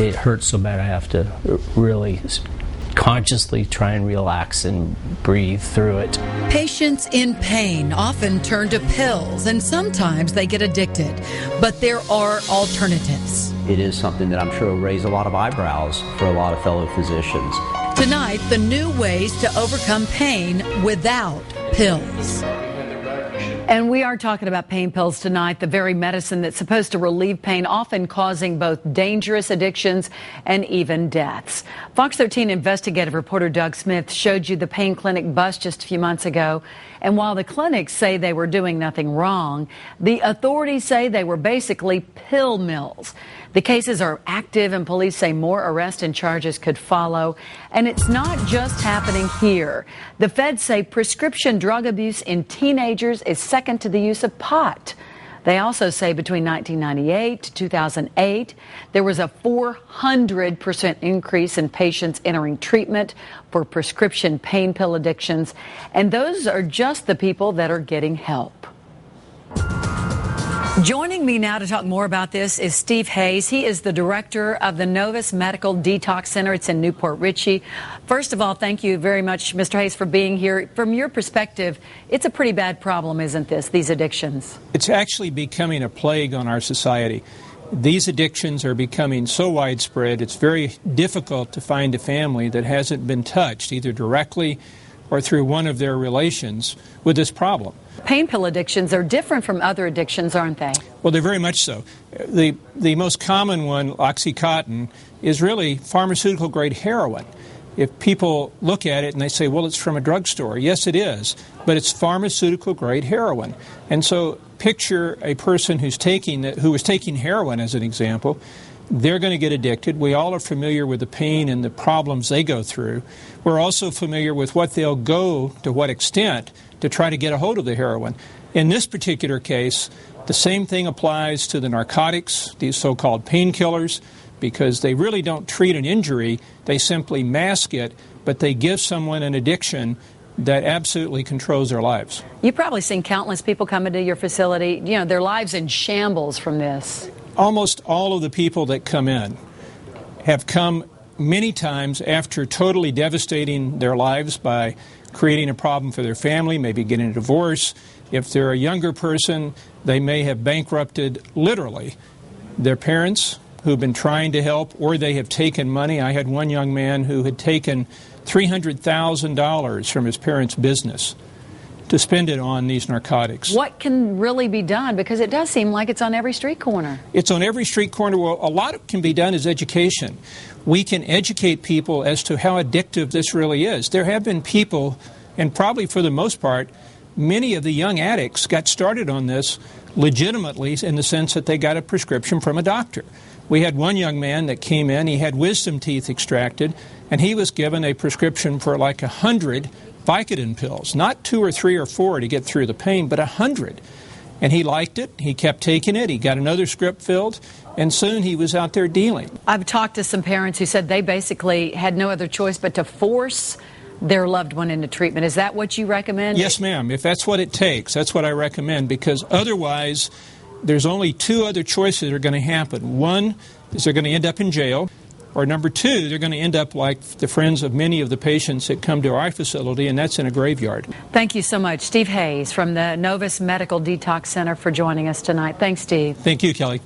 it hurts so bad I have to really consciously try and relax and breathe through it. Patients in pain often turn to pills, and sometimes they get addicted. But there are alternatives. It is something that I'm sure will raise a lot of eyebrows for a lot of fellow physicians. Tonight, the new ways to overcome pain without pills. And we are talking about pain pills tonight, the very medicine that's supposed to relieve pain, often causing both dangerous addictions and even deaths. Fox 13 investigative reporter Doug Smith showed you the pain clinic bus just a few months ago. And while the clinics say they were doing nothing wrong, the authorities say they were basically pill mills. The cases are active, and police say more arrests and charges could follow. And it's not just happening here. The feds say prescription drug abuse in teenagers is second to the use of pot. They also say between 1998 to 2008, there was a 400% increase in patients entering treatment for prescription pain pill addictions. And those are just the people that are getting help. Joining me now to talk more about this is Steve Hayes. He is the director of the Novus Medical Detox Center. It's in Newport Richey. First of all, thank you very much, Mr. Hayes, for being here. From your perspective, it's a pretty bad problem, isn't this, these addictions? It's actually becoming a plague on our society. These addictions are becoming so widespread, it's very difficult to find a family that hasn't been touched, either directly or through one of their relations, with this problem. Pain pill addictions are different from other addictions, aren't they? Well, they're very much so. The most common one, OxyContin, is really pharmaceutical-grade heroin. If people look at it and they say, well, it's from a drugstore, yes, it is, but it's pharmaceutical-grade heroin. And so picture a person who was taking heroin, as an example. They're going to get addicted. We all are familiar with the pain and the problems they go through. We're also familiar with what they'll go to what extent to try to get a hold of the heroin. In this particular case, the same thing applies to the narcotics, these so-called painkillers, because they really don't treat an injury. They simply mask it, but they give someone an addiction that absolutely controls their lives. You've probably seen countless people come into your facility, their lives in shambles from this. Almost all of the people that come in have come many times after totally devastating their lives by creating a problem for their family, maybe getting a divorce. If they're a younger person, they may have bankrupted literally their parents who've been trying to help, or they have taken money. I had one young man who had taken $300,000 from his parents' business to spend it on these narcotics. What can really be done? Because it does seem like it's on every street corner. It's on every street corner. Well, a lot that can be done is education. We can educate people as to how addictive this really is. There have been people, and probably for the most part, many of the young addicts got started on this legitimately in the sense that they got a prescription from a doctor. We had one young man that came in, he had wisdom teeth extracted, and he was given a prescription for like 100 Vicodin pills, not 2 or 3 or 4 to get through the pain, but 100. And he liked it, he kept taking it, he got another script filled, and soon he was out there dealing. I've talked to some parents who said they basically had no other choice but to force their loved one into treatment. Is that what you recommend? Yes, ma'am. If that's what it takes, that's what I recommend, because otherwise there's only 2 other choices that are going to happen. One is they're going to end up in jail, or number 2, they're going to end up like the friends of many of the patients that come to our facility, and that's in a graveyard. Thank you so much. Steve Hayes from the Novus Medical Detox Center for joining us tonight. Thanks, Steve. Thank you, Kelly.